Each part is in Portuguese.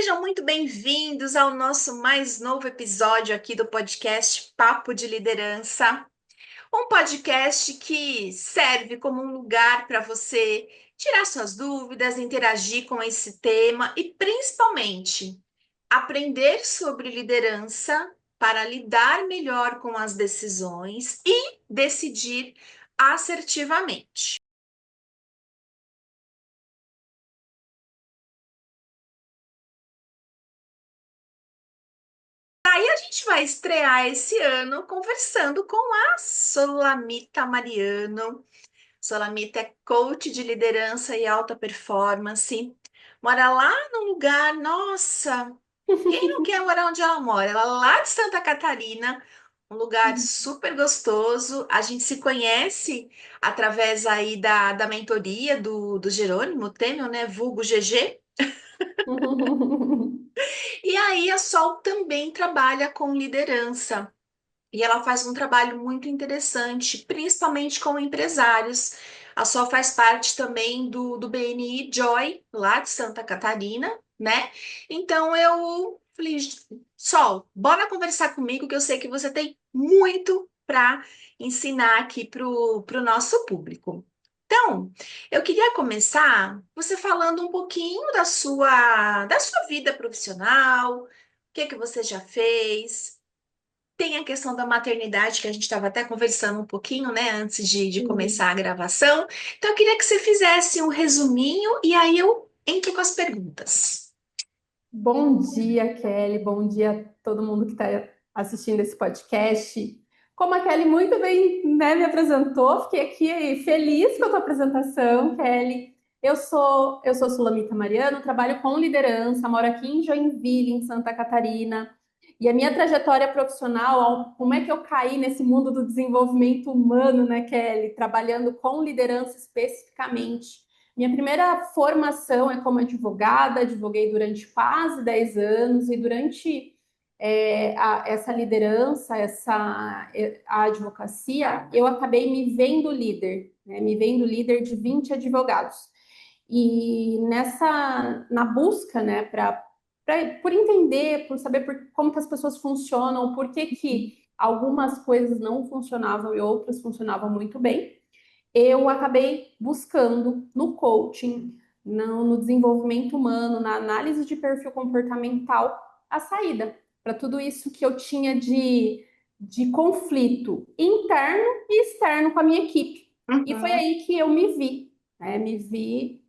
Sejam muito bem-vindos ao nosso mais novo episódio aqui do podcast Papo de Liderança. Um podcast que serve como um lugar para você tirar suas dúvidas, interagir com esse tema e, principalmente, aprender sobre liderança para lidar melhor com as decisões e decidir assertivamente. Aí a gente vai estrear esse ano conversando com a Solamita Mariano. Solamita é coach de liderança e alta performance. Mora lá num lugar, nossa, quem não quer morar onde ela mora? Ela é lá de Santa Catarina, um lugar super gostoso. A gente se conhece através aí da mentoria do Jerônimo Temel, né? Vulgo GG. E aí a Sol também trabalha com liderança. E ela faz um trabalho muito interessante, principalmente com empresários. A Sol faz parte também do BNI Joy, lá de Santa Catarina, né? Então eu falei, Sol, bora conversar comigo, que eu sei que você tem muito para ensinar aqui para o nosso público. Então, eu queria começar você falando um pouquinho da sua vida profissional, o que que você já fez. Tem a questão da maternidade, que a gente estava até conversando um pouquinho, né, antes de Sim. começar a gravação. Então, eu queria que você fizesse um resuminho e aí eu entro com as perguntas. Bom dia, Kelly. Bom dia a todo mundo que está assistindo esse podcast. Como a Kelly muito bem, né, me apresentou, fiquei aqui feliz com a tua apresentação, Kelly. Eu sou Sulamita Mariano, trabalho com liderança, moro aqui em Joinville, em Santa Catarina. E a minha trajetória profissional, como é que eu caí nesse mundo do desenvolvimento humano, né, Kelly? Trabalhando com liderança especificamente. Minha primeira formação é como advogada, advoguei durante quase 10 anos e durante essa liderança, a advocacia, eu acabei me vendo líder, né? Me vendo líder de 20 advogados. E na busca, né, por entender, por saber como que as pessoas funcionam, por que algumas coisas não funcionavam e outras funcionavam muito bem, eu acabei buscando no coaching, no desenvolvimento humano, na análise de perfil comportamental, a saída para tudo isso que eu tinha de conflito interno e externo com a minha equipe. E foi Uhum. aí que eu me vi, né? Me vi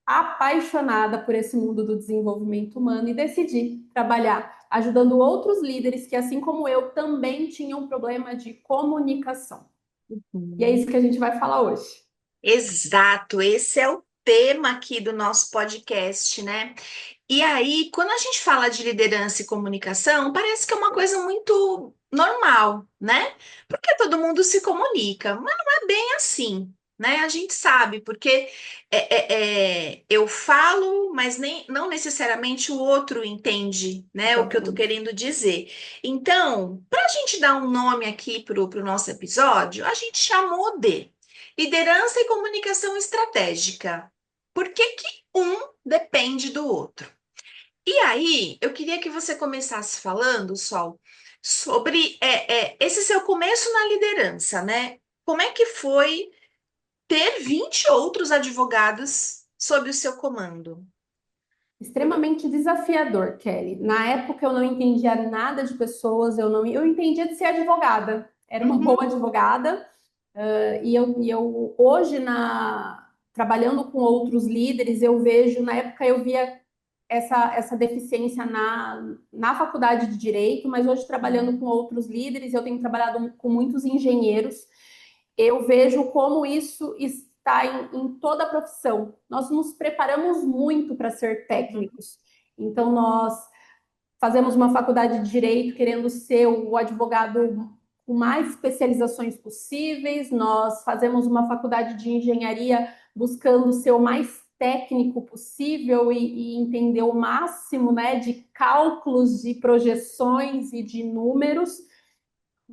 apaixonada por esse mundo do desenvolvimento humano e decidi trabalhar ajudando outros líderes que, assim como eu, também tinham um problema de comunicação. E é isso que a gente vai falar hoje. Exato, esse é o tema aqui do nosso podcast, né? E aí, quando a gente fala de liderança e comunicação, parece que é uma coisa muito normal, né? Porque todo mundo se comunica, mas não é bem assim, né? A gente sabe, porque eu falo, mas não necessariamente o outro entende, né? O que eu tô Exatamente. querendo dizer. Então, para a gente dar um nome aqui para o nosso episódio, a gente chamou de liderança e comunicação estratégica. Por que que um depende do outro? E aí, eu queria que você começasse falando, Sol, sobre esse seu começo na liderança, né? Como é que foi ter 20 outros advogados sob o seu comando? Extremamente desafiador, Kelly. Na época eu não entendia nada de pessoas, eu entendia de ser advogada. Era uma boa Uhum, advogada, e eu hoje trabalhando com outros líderes, eu vejo, na época eu via essa deficiência na faculdade de Direito, mas hoje trabalhando com outros líderes, eu tenho trabalhado com muitos engenheiros, eu vejo como isso está em toda a profissão. Nós nos preparamos muito para ser uhum, técnicos. Então, nós fazemos uma faculdade de direito querendo ser o advogado com mais especializações possíveis, nós fazemos uma faculdade de engenharia buscando ser o mais técnico possível e entender o máximo, né, de cálculos, de projeções e de números.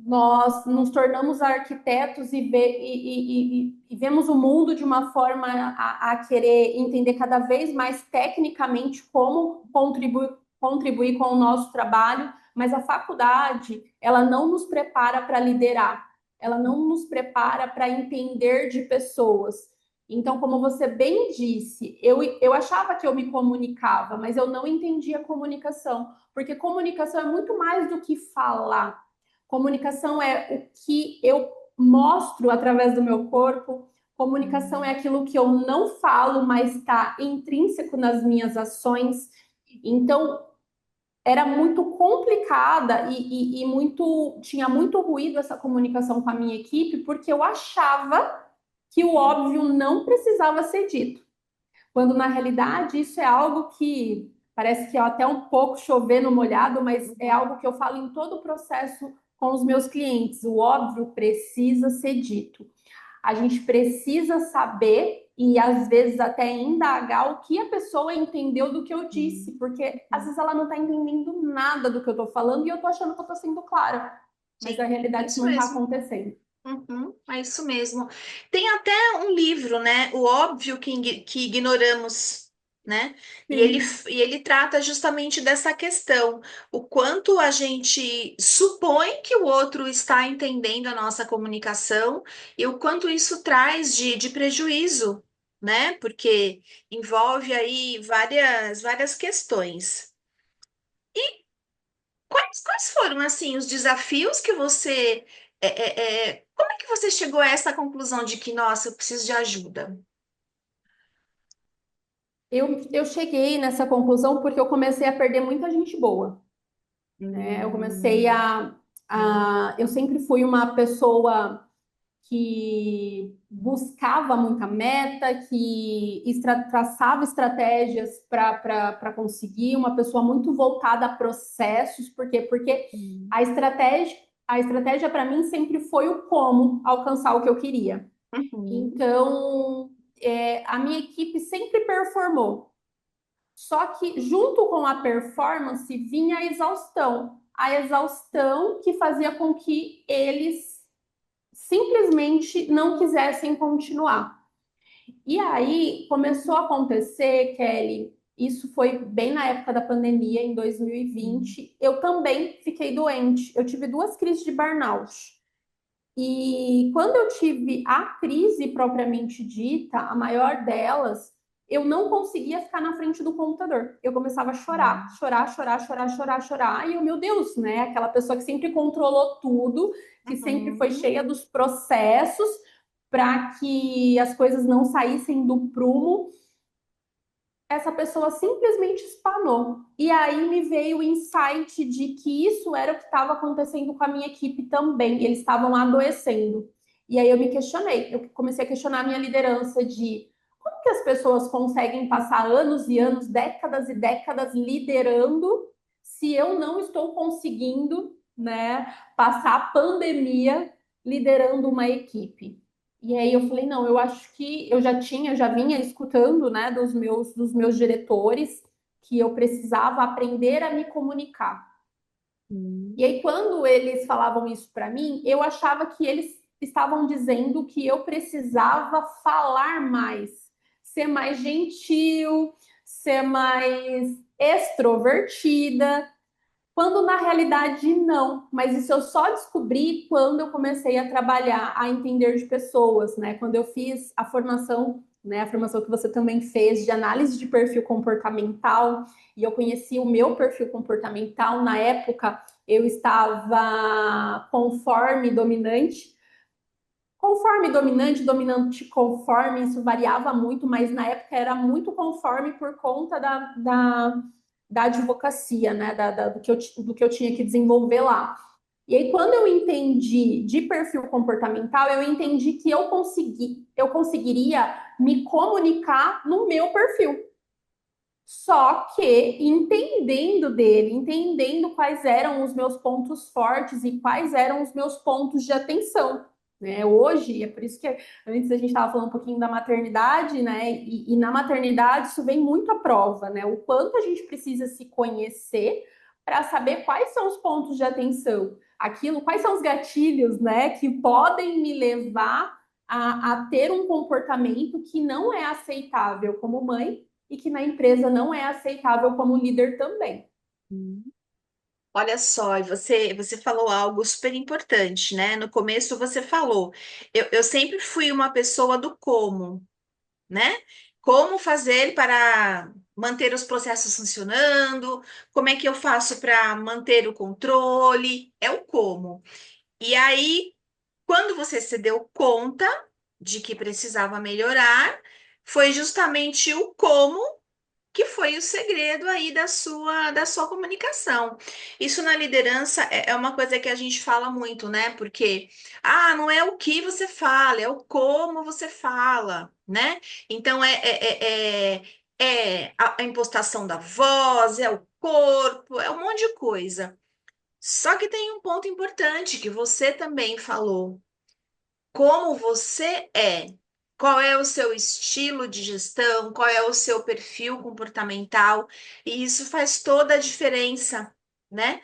nós nos tornamos arquitetos e vemos o mundo de uma forma a querer entender cada vez mais tecnicamente como contribuir com o nosso trabalho, mas a faculdade, ela não nos prepara para liderar, ela não nos prepara para entender de pessoas. Então, como você bem disse, eu achava que eu me comunicava, mas eu não entendia comunicação, porque comunicação é muito mais do que falar. Comunicação é o que eu mostro através do meu corpo. Comunicação é aquilo que eu não falo, mas está intrínseco nas minhas ações. Então, era muito complicada e muito tinha muito ruído essa comunicação com a minha equipe, porque eu achava que o óbvio não precisava ser dito. Quando na realidade isso é algo que parece que é até um pouco chover no molhado, mas é algo que eu falo em todo o processo com os meus clientes. O óbvio precisa ser dito. A gente precisa saber e às vezes até indagar o que a pessoa entendeu do que eu disse, porque às vezes ela não está entendendo nada do que eu estou falando e eu estou achando que eu estou sendo clara, mas Sim, na é realidade isso isso não está mesmo. acontecendo. Uhum, é isso mesmo. Tem até um livro, né? O óbvio que ignoramos, né? Sim. E ele trata justamente dessa questão, o quanto a gente supõe que o outro está entendendo a nossa comunicação e o quanto isso traz de prejuízo, né? Porque envolve aí várias questões. Quais foram, assim, os desafios que você... como é que você chegou a essa conclusão de que, nossa, eu preciso de ajuda? Eu cheguei nessa conclusão porque eu comecei a perder muita gente boa, né? Eu comecei Hum, eu sempre fui uma pessoa que buscava muita meta, que traçava estratégias para conseguir, uma pessoa muito voltada a processos, por quê? Porque hum, a estratégia, a estratégia para mim sempre foi o como alcançar o que eu queria. uhum, Então, a minha equipe sempre performou. Só que junto com a performance vinha a exaustão que fazia com que eles simplesmente não quisessem continuar. E aí começou a acontecer, Kelly, isso foi bem na época da pandemia, em hum, 2020. Eu também fiquei doente. Eu tive duas crises de burnout. E quando eu tive a crise propriamente dita, a maior delas, eu não conseguia ficar na frente do computador. Eu começava a chorar, hum, chorar, chorar, chorar, chorar, chorar. E eu, meu Deus, né? Aquela pessoa que sempre controlou tudo, que sempre foi uhum. cheia dos processos para que as coisas não saíssem do prumo, essa pessoa simplesmente espanou. E aí me veio o insight de que isso era o que estava acontecendo com a minha equipe também. Eles estavam adoecendo. E aí eu me questionei, eu comecei a questionar a minha liderança de como que as pessoas conseguem passar anos e anos, décadas e décadas liderando se eu não estou conseguindo, né, passar a pandemia liderando uma equipe. E aí eu falei, não, eu acho que já vinha escutando, né, dos meus diretores que eu precisava aprender a me comunicar. E Hum. aí quando eles falavam isso para mim, eu achava que eles estavam dizendo que eu precisava falar mais, ser mais gentil, ser mais extrovertida, quando na realidade não, mas isso eu só descobri quando eu comecei a trabalhar, a entender de pessoas, né? Quando eu fiz a formação, né? A formação que você também fez de análise de perfil comportamental, e eu conheci o meu perfil comportamental. Na época, eu estava conforme dominante, dominante conforme, isso variava muito, mas na época era muito conforme por conta da advocacia, né? Do que eu tinha que desenvolver lá. E aí, quando eu entendi de perfil comportamental, eu entendi que eu conseguiria me comunicar no meu perfil. Só que entendendo dele, entendendo quais eram os meus pontos fortes e quais eram os meus pontos de atenção. Né? Hoje, é por isso que antes a gente estava falando um pouquinho da maternidade, né? E na maternidade isso vem muito à prova, né? O quanto a gente precisa se conhecer para saber quais são os pontos de atenção. aquilo, quais são os gatilhos, né, que podem me levar a ter um comportamento que não é aceitável como mãe e que na empresa não é aceitável como líder também. Hum. Olha só, e você falou algo super importante, né? No começo você falou, eu sempre fui uma pessoa do como, né? Como fazer para manter os processos funcionando, como é que eu faço para manter o controle, é o como. E aí, quando você se deu conta de que precisava melhorar, foi justamente o como que foi o segredo aí da sua comunicação. Isso na liderança é uma coisa que a gente fala muito, né? Porque, não é o que você fala, é o como você fala, né? Então, é a impostação da voz, é o corpo, é um monte de coisa. Só que tem um ponto importante que você também falou como você é, qual é o seu estilo de gestão, qual é o seu perfil comportamental, e isso faz toda a diferença, né?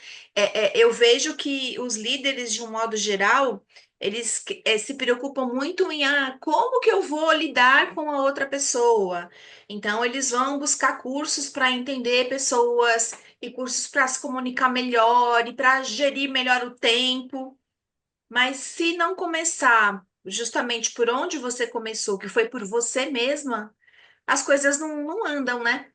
Eu vejo que os líderes, de um modo geral, eles se preocupam muito em como que eu vou lidar com a outra pessoa. Então, eles vão buscar cursos para entender pessoas e cursos para se comunicar melhor e para gerir melhor o tempo. Mas se não começar justamente por onde você começou, que foi por você mesma, as coisas não andam, né?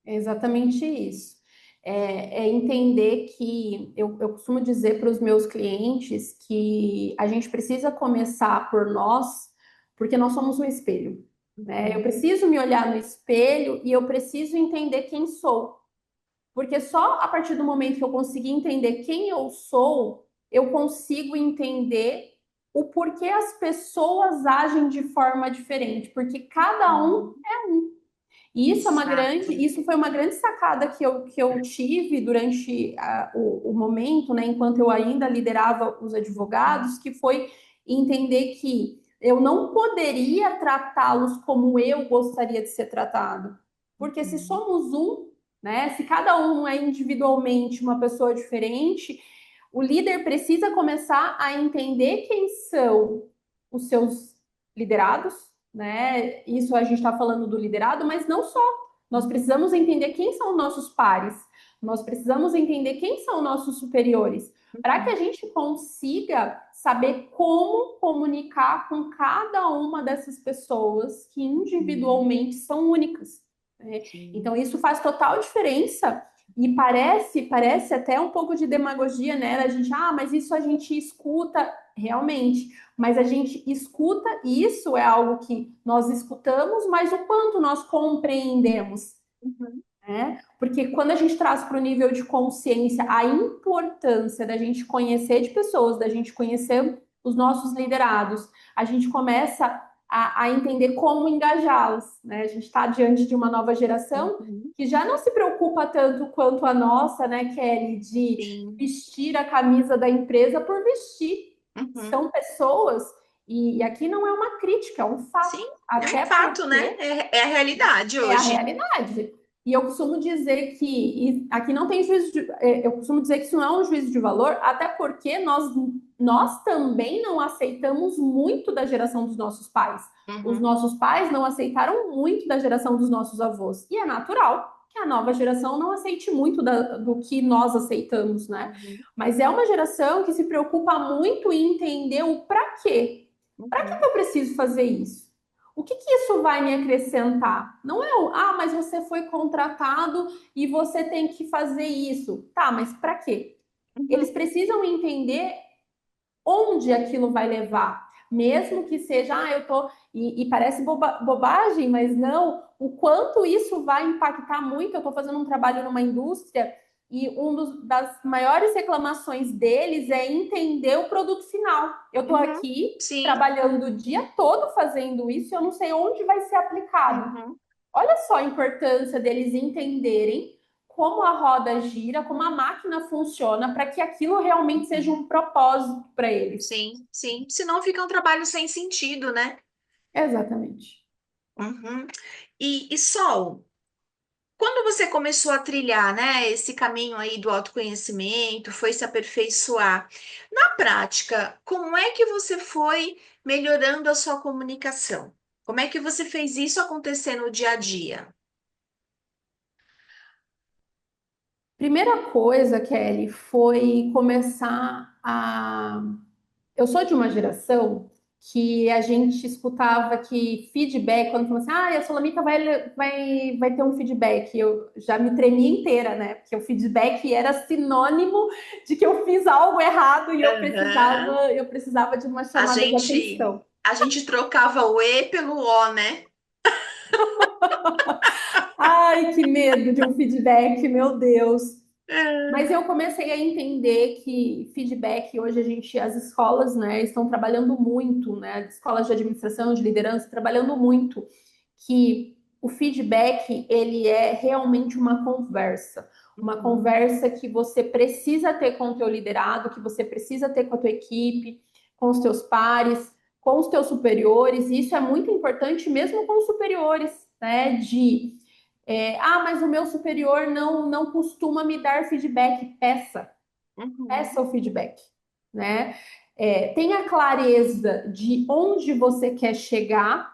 É exatamente isso. É entender que eu costumo dizer para os meus clientes que a gente precisa começar por nós, porque nós somos um espelho, né? Eu Uhum, preciso me olhar no espelho e eu preciso entender quem sou. Porque só a partir do momento que eu conseguir entender quem eu sou, eu consigo entender o porquê as pessoas agem de forma diferente, porque cada um uhum. é um. E Exato. isso foi uma grande sacada que eu tive durante o momento, né, enquanto eu ainda liderava os advogados, que foi entender que eu não poderia tratá-los como eu gostaria de ser tratado. Porque se Uhum, somos um, né, se cada um é individualmente uma pessoa diferente, o líder precisa começar a entender quem são os seus liderados, né? Isso a gente está falando do liderado, mas não só. Nós uhum, precisamos entender quem são nossos pares, nós precisamos entender quem são nossos superiores, para que a uhum. gente consiga saber como comunicar com cada uma dessas pessoas que Uhum. individualmente são únicas, né? Sim. Então, isso faz total diferença. E parece até um pouco de demagogia, né? A gente, mas isso a gente escuta realmente, mas a gente escuta, e isso é algo que nós escutamos, mas o quanto nós compreendemos, Uhum, né? Porque quando a gente traz para o nível de consciência a importância da gente conhecer de pessoas, da gente conhecer os nossos liderados, a gente começa a entender como engajá-los, né? A gente está diante de uma nova geração uhum. que já não se preocupa tanto quanto a nossa, né, Kelly, de Sim. vestir a camisa da empresa por vestir. Uhum. São pessoas, e aqui não é uma crítica, é um fato. Sim, é um Até fato, né? porque É a realidade é a hoje. realidade. E eu costumo dizer que e aqui não tem juízo de, eu costumo dizer que isso não é um juízo de valor, até porque nós também não aceitamos muito da geração dos nossos pais. Os Uhum, nossos pais não aceitaram muito da geração dos nossos avós. E é natural que a nova geração não aceite muito do que nós aceitamos, né? uhum, Mas é uma geração que se preocupa muito em entender o para quê. Para que uhum, eu preciso fazer isso? O que isso vai me acrescentar? Não é mas você foi contratado e você tem que fazer isso. Tá, mas para quê? Eles uhum. precisam entender onde aquilo vai levar. Mesmo que seja, eu tô. E parece bobagem, mas não. O quanto isso vai impactar muito. Eu estou fazendo um trabalho numa indústria e das maiores reclamações deles é entender o produto final. Eu estou Uhum. aqui Sim. trabalhando o dia todo fazendo isso, eu não sei onde vai ser aplicado. Uhum. Olha só a importância deles entenderem como a roda gira, como a máquina funciona, para que aquilo realmente seja Uhum. um propósito para eles. Sim, sim. Senão fica um trabalho sem sentido, né? Exatamente. Uhum. E Sol, quando você começou a trilhar, né, esse caminho aí do autoconhecimento, foi se aperfeiçoar. Na prática, como é que você foi melhorando a sua comunicação? Como é que você fez isso acontecer no dia a dia? Primeira coisa, Kelly, foi começar a. Eu sou de uma geração que a gente escutava que feedback, quando falou assim, a Solamita vai ter um feedback. Eu já me tremia inteira, né? Porque o feedback era sinônimo de que eu fiz algo errado e Aham. eu precisava de uma A chamada de gente, atenção. a gente trocava o E pelo O, né? Ai, que medo de um feedback, meu Deus. É. Mas eu comecei a entender que feedback, hoje as escolas, né, estão trabalhando muito, né, as escolas de administração, de liderança, trabalhando muito, que o feedback, ele é realmente uma Uhum, conversa que você precisa ter com o teu liderado, que você precisa ter com a tua equipe, com os teus pares, com os teus superiores, e isso é muito importante mesmo com os superiores, né, mas o meu superior não costuma me dar feedback. Peça uhum, o feedback, né? Tenha clareza de onde você quer chegar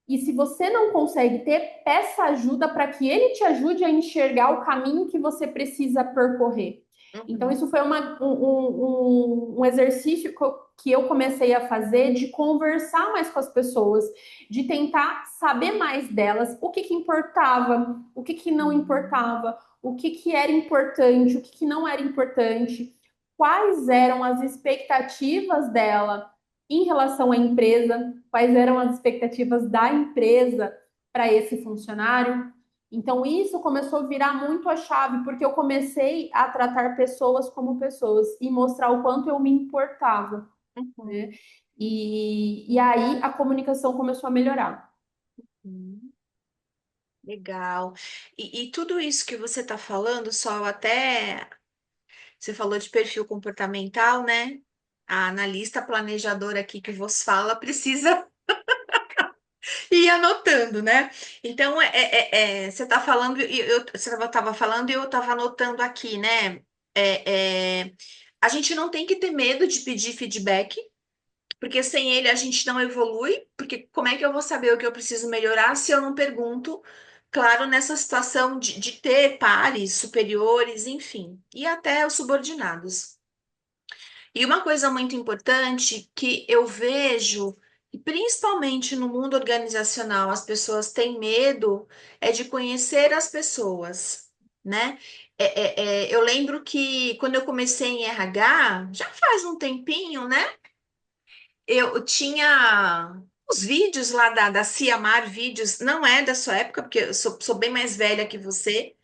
e se você não consegue ter, peça ajuda para que ele te ajude a enxergar o caminho que você precisa percorrer. Então, uhum, isso foi um exercício que eu comecei a fazer de conversar mais com as pessoas, de tentar saber mais delas, o que importava, o que não uhum, importava, o que era importante, o que não era importante, quais eram as expectativas dela em relação à empresa, quais eram as expectativas da empresa para esse funcionário. Então, isso começou a virar muito a chave, porque eu comecei a tratar pessoas como pessoas e mostrar o quanto eu me importava, né? uhum, E aí a comunicação começou a melhorar. uhum. Legal. E tudo isso que você está falando, só até você falou de perfil comportamental, né? A analista planejadora aqui que vos fala precisa ir anotando, né? Então, você está falando, você estava falando e eu estava anotando aqui, né? A gente não tem que ter medo de pedir feedback, porque sem ele a gente não evolui, porque como é que eu vou saber o que eu preciso melhorar se eu não pergunto, claro, nessa situação de ter pares, superiores, enfim, e até os subordinados. E uma coisa muito importante que eu vejo, e principalmente no mundo organizacional, as pessoas têm medo, é de conhecer as pessoas, né? Eu lembro que quando eu comecei em RH, já faz um tempinho, né? Eu tinha os vídeos lá da Ciamar Vídeos, não é da sua época, porque eu sou bem mais velha que você,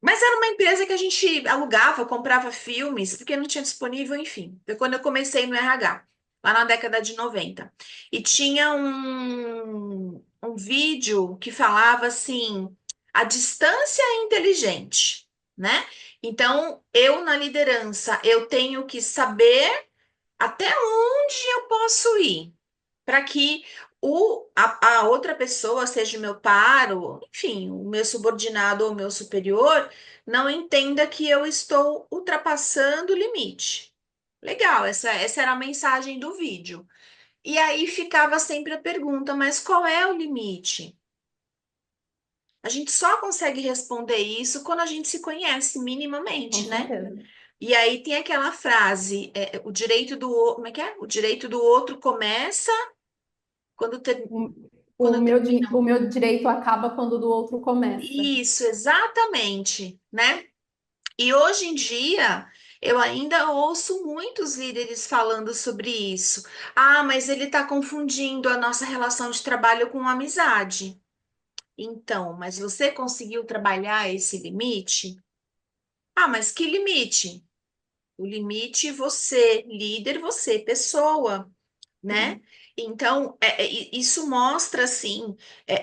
mas era uma empresa que a gente alugava, comprava filmes, porque não tinha disponível, enfim. Foi quando eu comecei no RH, lá na década de 90. E tinha um vídeo que falava assim: a distância é inteligente, né? Então, eu na liderança, eu tenho que saber até onde eu posso ir para que a outra pessoa, seja o meu par, ou, enfim, o meu subordinado ou o meu superior, não entenda que eu estou ultrapassando o limite. Legal, essa era a mensagem do vídeo. E aí ficava sempre a pergunta, mas qual é o limite? A gente só consegue responder isso quando a gente se conhece Com minimamente, né? certeza. E aí tem aquela frase, o direito como é que é? O direito do outro começa quando, O, quando o termina. meu direito acaba quando o do outro começa. Isso, exatamente, né? E hoje em dia, eu ainda ouço muitos líderes falando sobre isso. Ah, mas ele está confundindo a nossa relação de trabalho com amizade. Então, mas você conseguiu trabalhar esse limite? Ah, mas que limite? O limite você, líder, você, pessoa, né? Sim, Então, isso mostra, assim,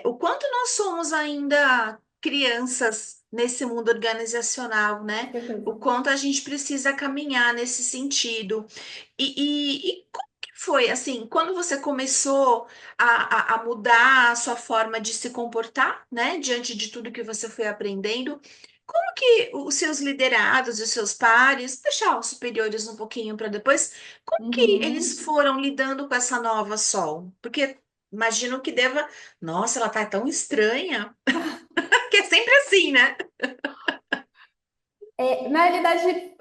o quanto nós somos ainda crianças nesse mundo organizacional, com né? O certeza. quanto a gente precisa caminhar nesse sentido. E como que foi assim, quando você começou a mudar a sua forma de se comportar, né, diante de tudo que você foi aprendendo, como que os seus liderados, os seus pares, deixar os superiores um pouquinho para depois, como que eles Uhum. foram lidando com essa nova Sol? Porque imagino que deva, nossa, ela tá tão estranha, que é sempre assim, né? Na realidade,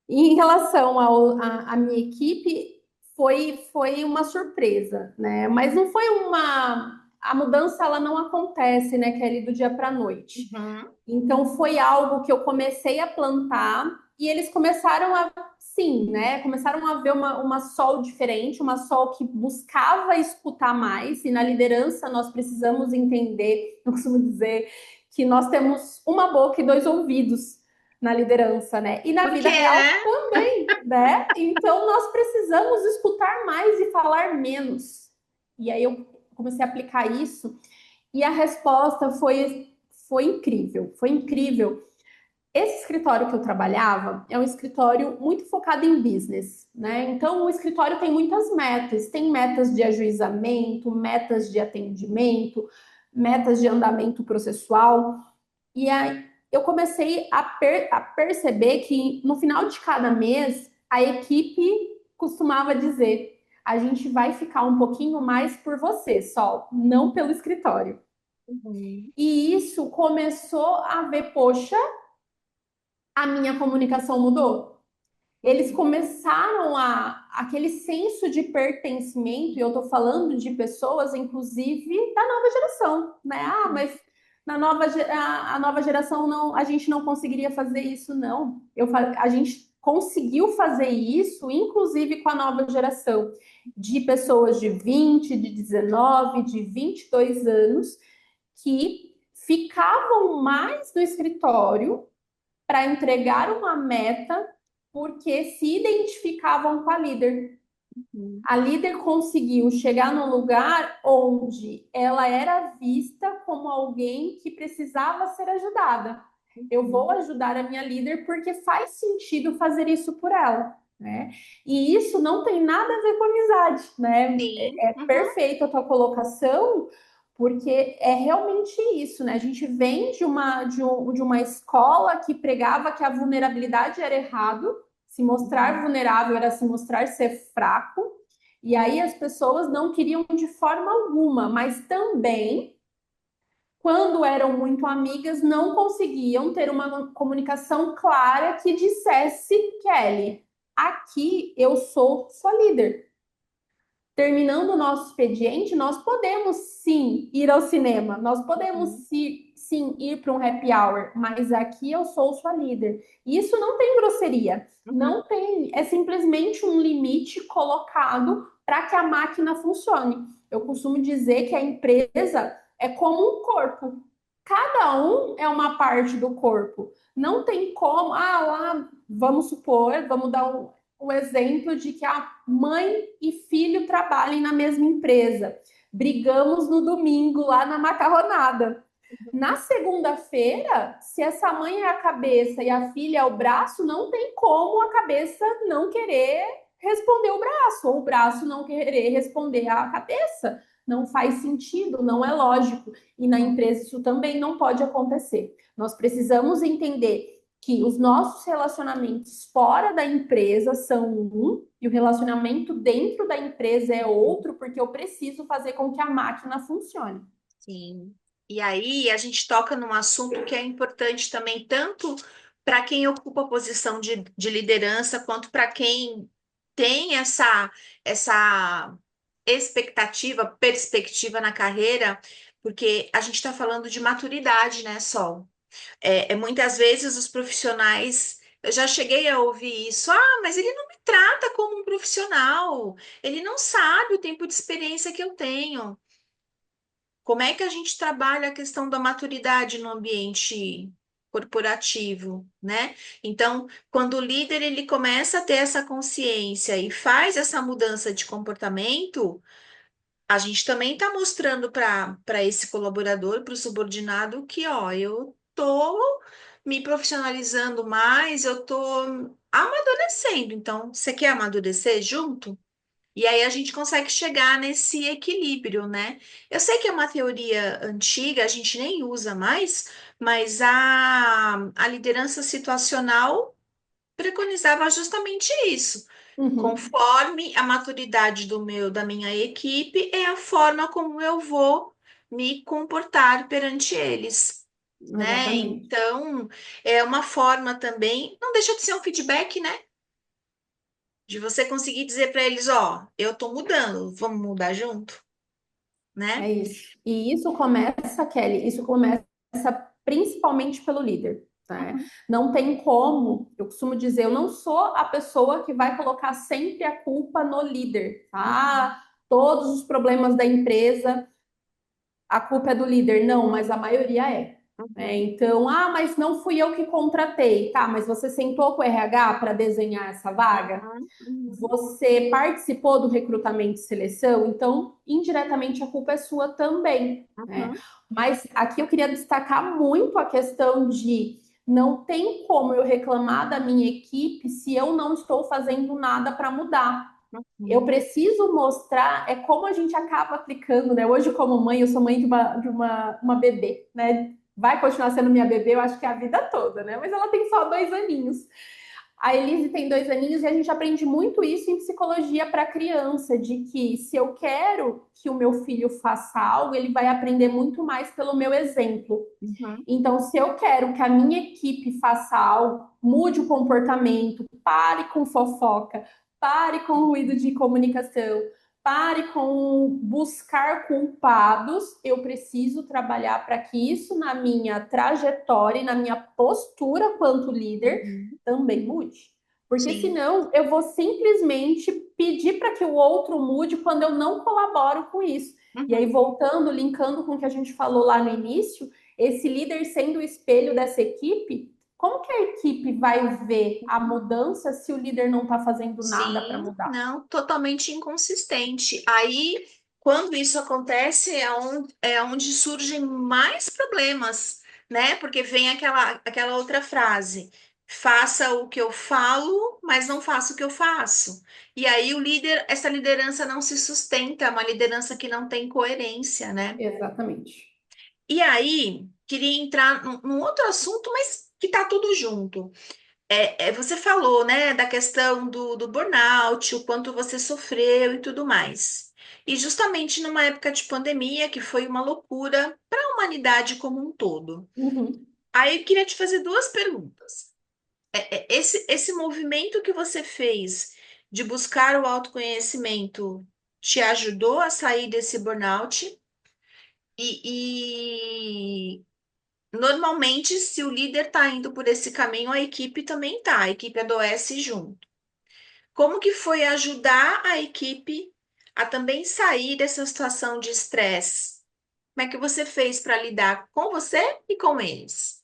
em relação à minha equipe, foi uma surpresa, né? Mas não foi uma. A mudança ela não acontece, né, Kelly, do dia para a noite. Uhum, Então foi algo que eu comecei a plantar e eles começaram a, sim, né? Começaram a ver uma sol diferente, uma sol que buscava escutar mais. E na liderança nós precisamos entender, eu costumo dizer, que nós temos uma boca e dois ouvidos na liderança, né? E na por vida quê, real né? também, né? Então nós precisamos escutar mais e falar menos. E aí eu comecei a aplicar isso e a resposta foi incrível, foi incrível. Esse escritório que eu trabalhava é um escritório muito focado em business, né? Então, o escritório tem muitas metas, tem metas de ajuizamento, metas de atendimento, metas de andamento processual. E aí eu comecei a perceber que no final de cada mês, a equipe costumava dizer: a gente vai ficar um pouquinho mais por você, Sol, não pelo escritório. Uhum. E isso começou a ver, poxa, a minha comunicação mudou. Eles Uhum. começaram aquele senso de pertencimento, e eu estou falando de pessoas, inclusive, da nova geração, né? Ah, Uhum. mas a nova geração não, a gente não conseguiria fazer isso, não. A gente conseguiu fazer isso, inclusive com a nova geração, de pessoas de 20, de 19, de 22 anos, que ficavam mais no escritório para entregar uma meta porque se identificavam com a líder. Uhum. A líder conseguiu chegar num lugar onde ela era vista como alguém que precisava ser ajudada. Eu vou Uhum. ajudar a minha líder porque faz sentido fazer isso por ela, né? E isso não tem nada a ver com amizade, né? Sim. É Uhum. perfeita a tua colocação, porque é realmente isso, né? A gente vem de uma escola que pregava que a vulnerabilidade era errado, se mostrar Uhum. vulnerável era se mostrar ser fraco, e aí as pessoas não queriam de forma alguma, mas também, quando eram muito amigas, não conseguiam ter uma comunicação clara que dissesse: Kelly, aqui eu sou sua líder. Terminando o nosso expediente, nós podemos sim ir ao cinema, nós podemos Uhum. sim ir para um happy hour, mas aqui eu sou sua líder. E isso não tem grosseria, Uhum. não tem, é simplesmente um limite colocado para que a máquina funcione. Eu costumo dizer que a empresa é como um corpo. Cada um é uma parte do corpo. Não tem como, lá, vamos supor, vamos dar o exemplo de que a mãe e filho trabalhem na mesma empresa. Brigamos no domingo lá na macarronada. Na segunda-feira, se essa mãe é a cabeça e a filha é o braço, não tem como a cabeça não querer responder o braço, ou o braço não querer responder a cabeça. Não faz sentido, não é lógico. E na empresa isso também não pode acontecer. Nós precisamos entender que os nossos relacionamentos fora da empresa são um e o relacionamento dentro da empresa é outro, porque eu preciso fazer com que a máquina funcione. Sim. E aí a gente toca num assunto que é importante também, tanto para quem ocupa a posição de liderança, quanto para quem tem essa expectativa, perspectiva na carreira, porque a gente está falando de maturidade, né, Sol? Muitas vezes os profissionais, eu já cheguei a ouvir isso, mas ele não me trata como um profissional, ele não sabe o tempo de experiência que eu tenho. Como é que a gente trabalha a questão da maturidade no ambiente corporativo, né? Então, quando o líder ele começa a ter essa consciência e faz essa mudança de comportamento, a gente também está mostrando para esse colaborador, para o subordinado, que ó, eu tô me profissionalizando mais, eu tô amadurecendo. Então, você quer amadurecer junto? E aí a gente consegue chegar nesse equilíbrio, né? Eu sei que é uma teoria antiga, a gente nem usa mais, mas a liderança situacional preconizava justamente isso. Uhum, Conforme a maturidade da minha equipe, é a forma como eu vou me comportar perante eles, né? exatamente. Então, é uma forma também, não deixa de ser um feedback, né? De você conseguir dizer para eles, ó, eu tô mudando, vamos mudar junto, É né? isso. E isso começa, Kelly, isso começa principalmente pelo líder, né? Uhum, Não tem como, eu costumo dizer, eu não sou a pessoa que vai colocar sempre a culpa no líder, uhum, tá? Todos os problemas da empresa, a culpa é do líder. Não, mas a maioria é. uhum, Então, mas não fui eu que contratei, tá? Mas você sentou com o RH para desenhar essa vaga? uhum, uhum, Você participou do recrutamento e seleção, então indiretamente a culpa é sua também, né? uhum, Mas aqui eu queria destacar muito a questão de não tem como eu reclamar da minha equipe se eu não estou fazendo nada para mudar. Eu uhum. preciso mostrar, é como a gente acaba aplicando, né? Hoje, como mãe, eu sou mãe de uma bebê, né? Vai continuar sendo minha bebê, eu acho que é a vida toda, né? Mas ela tem só 2 aninhos. A Elise tem 2 aninhos e a gente aprende muito isso em psicologia para criança, de que se eu quero que o meu filho faça algo, ele vai aprender muito mais pelo meu exemplo. Uhum, Então, se eu quero que a minha equipe faça algo, mude o comportamento, pare com fofoca, pare com ruído de comunicação, pare com buscar culpados, eu preciso trabalhar para que isso na minha trajetória e na minha postura quanto líder uhum. também mude. Porque Sim. senão eu vou simplesmente pedir para que o outro mude quando eu não colaboro com isso. E aí, Uhum. voltando, linkando com o que a gente falou lá no início, esse líder sendo o espelho dessa equipe, como que a equipe vai ver a mudança se o líder não está fazendo nada para Sim, mudar? não, totalmente inconsistente. Aí, quando isso acontece, é onde surgem mais problemas, né? Porque vem aquela outra frase: faça o que eu falo, mas não faça o que eu faço. E aí essa liderança não se sustenta, é uma liderança que não tem coerência, né? Exatamente. E aí, queria entrar num outro assunto, mas que tá tudo junto. Você falou, né, da questão do burnout, o quanto você sofreu e tudo mais. E justamente numa época de pandemia, que foi uma loucura para a humanidade como um todo. Uhum. Aí eu queria te fazer duas perguntas. Esse movimento que você fez de buscar o autoconhecimento te ajudou a sair desse burnout? E normalmente, se o líder está indo por esse caminho, a equipe também tá, a equipe adoece junto. Como que foi ajudar a equipe a também sair dessa situação de estresse? Como é que você fez para lidar com você e com eles?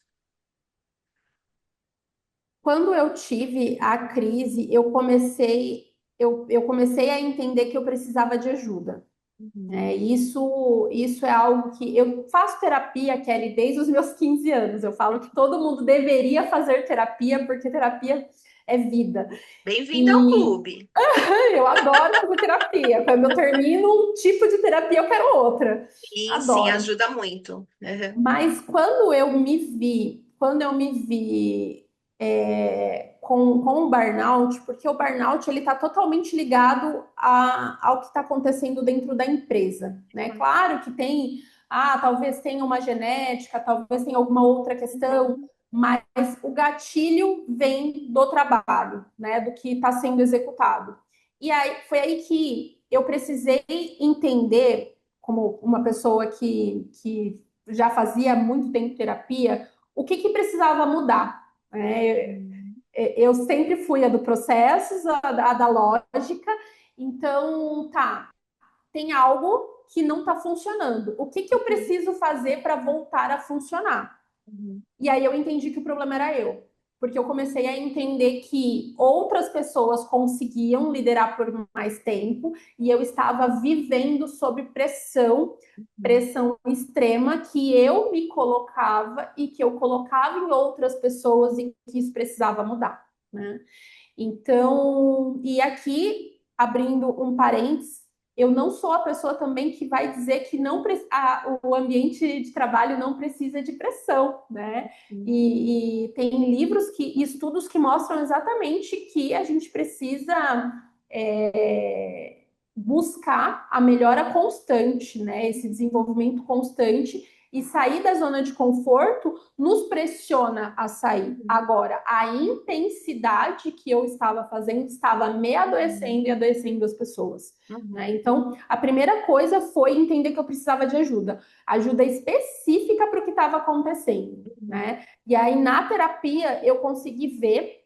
Quando eu tive a crise, eu comecei a entender que eu precisava de ajuda. Uhum. Isso é algo que eu faço terapia, Kelly, desde os meus 15 anos. Eu falo que todo mundo deveria fazer terapia, porque terapia é vida. Bem-vindo ao E clube. eu adoro fazer terapia. Quando eu termino um tipo de terapia, eu quero outra. Sim, sim, Adoro. ajuda muito. Uhum. Mas quando eu me vi com o burnout, porque o burnout ele está totalmente ligado ao que está acontecendo dentro da empresa, né? Claro que tem, talvez tenha uma genética, talvez tenha alguma outra questão, Uhum. mas o gatilho vem do trabalho, né? Do que está sendo executado. E aí foi aí que eu precisei entender, como uma pessoa que já fazia muito tempo terapia, o que precisava mudar. Uhum. Eu sempre fui a do processos, a da lógica, então, tá, tem algo que não está funcionando. O que eu Uhum. preciso fazer para voltar a funcionar? Uhum. E aí eu entendi que o problema era eu, porque eu comecei a entender que outras pessoas conseguiam liderar por mais tempo e eu estava vivendo sob pressão, Uhum. pressão extrema que eu me colocava e que eu colocava em outras pessoas e que isso precisava mudar, né? Então, e aqui abrindo um parênteses, eu não sou a pessoa também que vai dizer que não o ambiente de trabalho não precisa de pressão, né? E tem livros e estudos que mostram exatamente que a gente precisa buscar a melhora constante, né? Esse desenvolvimento constante e sair da zona de conforto nos pressiona a sair. Agora, a intensidade que eu estava fazendo estava me adoecendo e adoecendo as pessoas. Né? Então, a primeira coisa foi entender que eu precisava de ajuda específica para o que estava acontecendo. Né? E aí, na terapia, eu consegui ver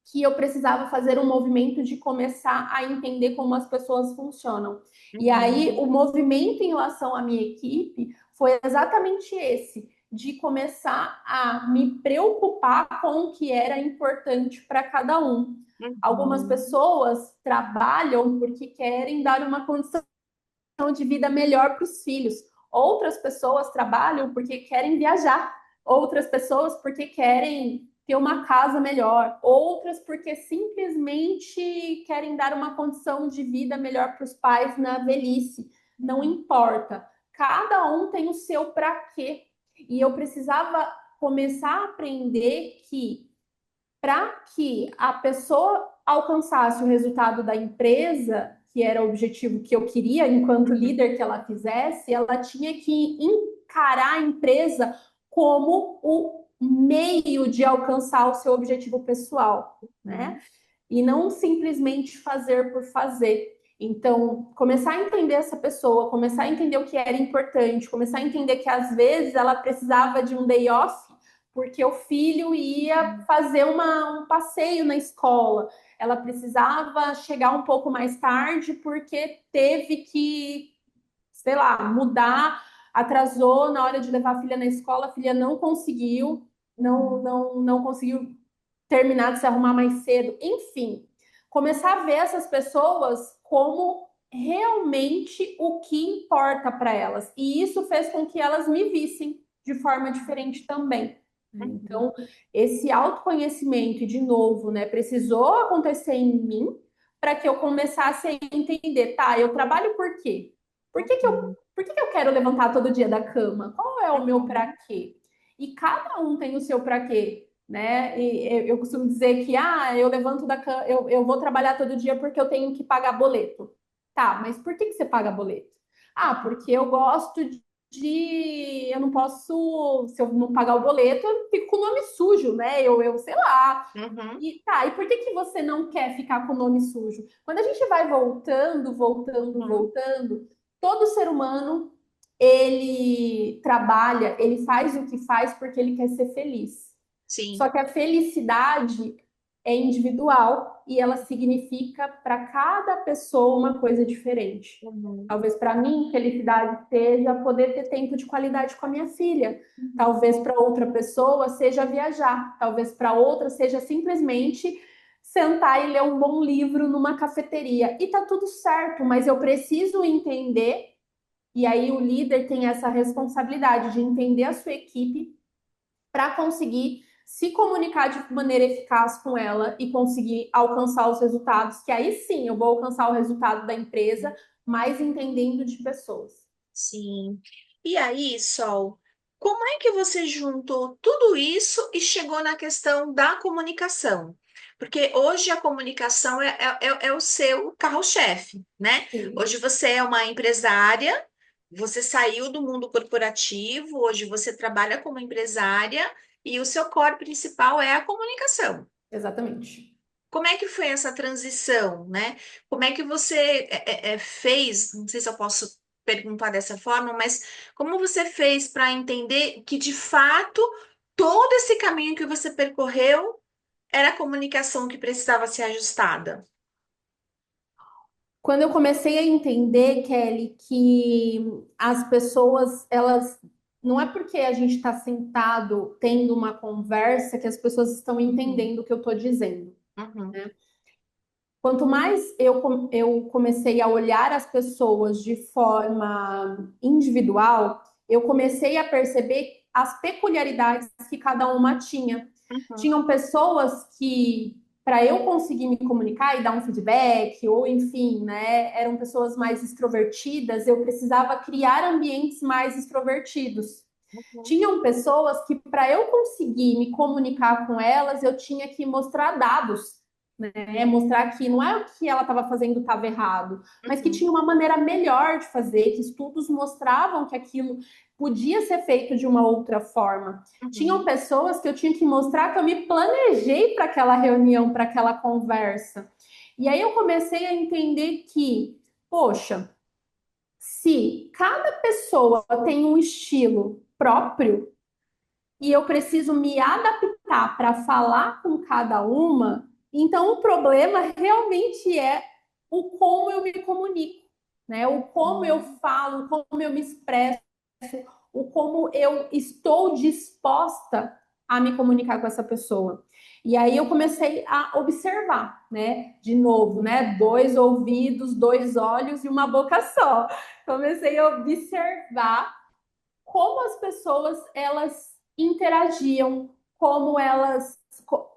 que eu precisava fazer um movimento de começar a entender como as pessoas funcionam. E aí, o movimento em relação à minha equipe foi exatamente esse, de começar a me preocupar com o que era importante para cada um. Algumas pessoas trabalham porque querem dar uma condição de vida melhor para os filhos. Outras pessoas trabalham porque querem viajar. Outras pessoas porque querem ter uma casa melhor. Outras porque simplesmente querem dar uma condição de vida melhor para os pais na velhice. Não importa. Cada um tem o seu para quê. E eu precisava começar a aprender que para que a pessoa alcançasse o resultado da empresa, que era o objetivo que eu queria enquanto líder que ela fizesse, ela tinha que encarar a empresa como o meio de alcançar o seu objetivo pessoal, né? E não simplesmente fazer por fazer. Então, começar a entender essa pessoa, começar a entender o que era importante, começar a entender que às vezes ela precisava de um day off porque o filho ia fazer um passeio na escola. Ela precisava chegar um pouco mais tarde porque teve que, sei lá, mudar, atrasou na hora de levar a filha na escola, a filha não conseguiu, não conseguiu terminar de se arrumar mais cedo. Enfim, começar a ver essas pessoas como realmente o que importa para elas. E isso fez com que elas me vissem de forma diferente também. Então, esse autoconhecimento, de novo, né, precisou acontecer em mim para que eu começasse a entender, tá, eu trabalho por quê? Por que eu quero levantar todo dia da cama? Qual é o meu para quê? E cada um tem o seu para quê, né? E eu costumo dizer que, eu levanto da cama, eu vou trabalhar todo dia porque eu tenho que pagar boleto. Tá, mas por que você paga boleto? Porque eu gosto eu não posso, se eu não pagar o boleto, eu fico com o nome sujo, né? Eu sei lá. E por que você não quer ficar com o nome sujo? Quando a gente vai voltando, todo ser humano, ele trabalha, ele faz o que faz porque ele quer ser feliz. Sim. Só que a felicidade é individual e ela significa para cada pessoa uma coisa diferente. Talvez para mim, felicidade seja poder ter tempo de qualidade com a minha filha. Talvez para outra pessoa seja viajar. Talvez para outra seja simplesmente sentar e ler um bom livro numa cafeteria. E tá tudo certo, mas eu preciso entender, e aí o líder tem essa responsabilidade de entender a sua equipe para conseguir se comunicar de maneira eficaz com ela e conseguir alcançar os resultados, que aí sim eu vou alcançar o resultado da empresa, mas entendendo de pessoas. Sim. E aí, Sol, como é que você juntou tudo isso e chegou na questão da comunicação? Porque hoje a comunicação é o seu carro-chefe, né? Sim, Hoje você é uma empresária, você saiu do mundo corporativo, hoje você trabalha como empresária e o seu core principal é a comunicação. exatamente. Como é que foi essa transição, né? Como é que você fez? Não sei se eu posso perguntar dessa forma, mas como você fez para entender que de fato todo esse caminho que você percorreu era a comunicação que precisava ser ajustada? Quando eu comecei a entender, Kelly, que as pessoas, elas não é porque a gente está sentado tendo uma conversa que as pessoas estão entendendo o que eu estou dizendo. Uhum, Quanto mais eu comecei a olhar as pessoas de forma individual, eu comecei a perceber as peculiaridades que cada uma tinha. uhum, Tinham pessoas que para eu conseguir me comunicar e dar um feedback, ou enfim, né, eram pessoas mais extrovertidas, eu precisava criar ambientes mais extrovertidos. Uhum, Tinham pessoas que, para eu conseguir me comunicar com elas, eu tinha que mostrar dados, né? Mostrar que não é o que ela estava fazendo estava errado, mas que uhum, tinha uma maneira melhor de fazer, que estudos mostravam que aquilo podia ser feito de uma outra forma. Tinham uhum, pessoas que eu tinha que mostrar que eu me planejei para aquela reunião, para aquela conversa. E aí eu comecei a entender que, poxa, se cada pessoa tem um estilo próprio, e eu preciso me adaptar para falar com cada uma, então o problema realmente é o como eu me comunico, né? O como eu uhum. falo, como eu me expresso, o como eu estou disposta a me comunicar com essa pessoa. E aí eu comecei a observar, né? De novo, né? Dois ouvidos, dois olhos e uma boca só. Comecei a observar como as pessoas elas interagiam, como elas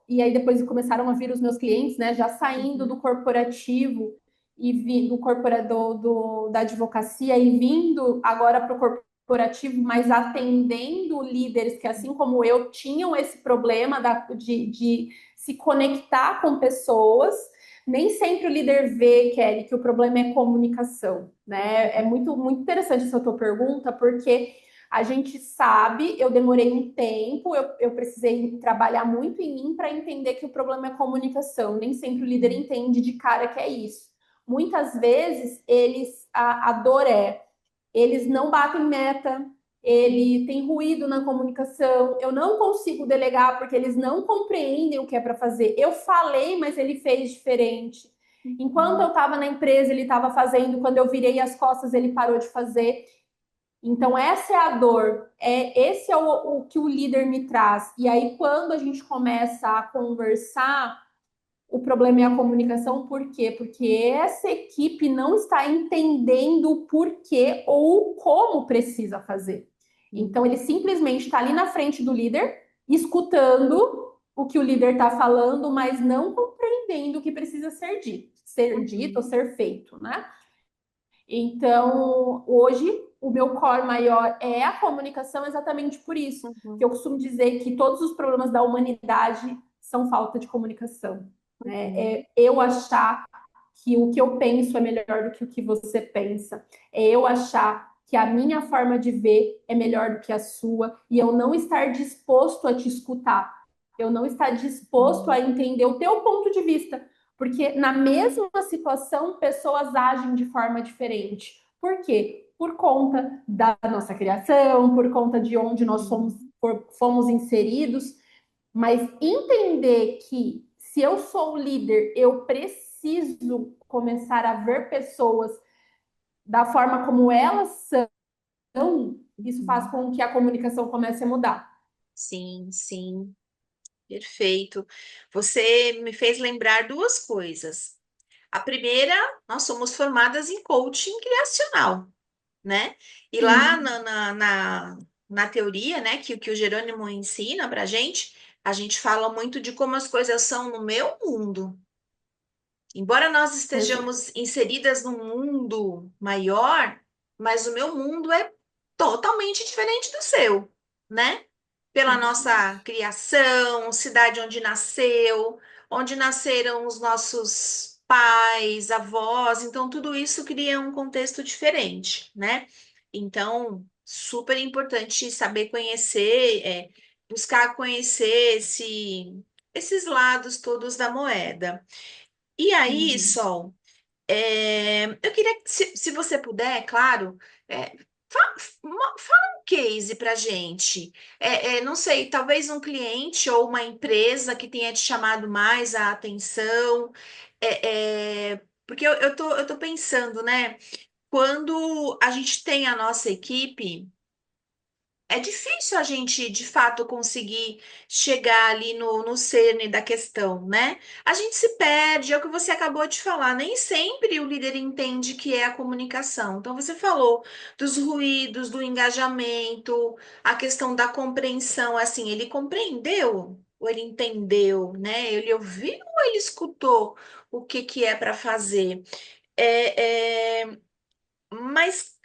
e aí depois começaram a vir os meus clientes, né, já saindo do Uhum. corporativo e do corporador da advocacia e vindo agora para o corporativo, mas atendendo líderes que assim como eu tinham esse problema de se conectar com pessoas. Nem sempre o líder vê, Kelly, que o problema é comunicação, né? É muito interessante essa tua pergunta, porque a gente sabe, eu demorei um tempo, eu precisei trabalhar muito em mim para entender que o problema é comunicação. Nem sempre o líder Uhum. entende de cara que é isso. Muitas vezes a dor é, eles não batem meta, ele tem ruído na comunicação, eu não consigo delegar porque eles não compreendem o que é para fazer. Eu falei, mas ele fez diferente. Enquanto eu Uhum. estava na empresa, ele estava fazendo, quando eu virei as costas, ele parou de fazer. Então, essa é a dor, esse é o que o líder me traz. E aí, quando a gente começa a conversar, o problema é a comunicação, por quê? Porque essa equipe não está entendendo o porquê ou como precisa fazer. Então, ele simplesmente está ali na frente do líder, escutando o que o líder está falando, mas não compreendendo o que precisa ser dito ou Uhum. ser feito, né? Então, hoje, o meu core maior é a comunicação, exatamente por isso. Que Uhum. eu costumo dizer que todos os problemas da humanidade são falta de comunicação. Né? Uhum. É eu achar que o que eu penso é melhor do que o que você pensa. É eu achar que a minha forma de ver é melhor do que a sua e eu não estar disposto a te escutar. Eu não estar disposto a Uhum. entender o teu ponto de vista. Porque na mesma situação, pessoas agem de forma diferente. Por quê? Por conta da nossa criação, por conta de onde nós Uhum. fomos inseridos. Mas entender que se eu sou o líder, eu preciso começar a ver pessoas da forma como elas são, isso faz Uhum. com que a comunicação comece a mudar. Sim, sim, perfeito. Você me fez lembrar duas coisas. A primeira, nós somos formadas em coaching criacional, né? E lá Sim, na teoria, né, que o Jerônimo ensina pra a gente fala muito de como as coisas são no meu mundo. Embora nós perfeito. estejamos inseridas num mundo maior, mas o meu mundo é totalmente diferente do seu, né? Pela nossa Exatamente. criação, cidade onde nasceram os nossos pais, avós, então tudo isso cria um contexto diferente, né? Então, super importante saber conhecer, buscar conhecer esses lados todos da moeda. E aí, Uhum. Sol, eu queria, se você puder, claro, é, fala um case para gente. Não sei, talvez um cliente ou uma empresa que tenha te chamado mais a atenção. Porque eu tô pensando, né? Quando a gente tem a nossa equipe. É difícil a gente, de fato, conseguir chegar ali no cerne da questão, né? A gente se perde, é o que você acabou de falar. Nem sempre o líder entende que é a comunicação. Então, você falou dos ruídos, do engajamento, a questão da compreensão, assim, ele compreendeu ou ele entendeu, né? Ele ouviu ou ele escutou o que que é para fazer? Mas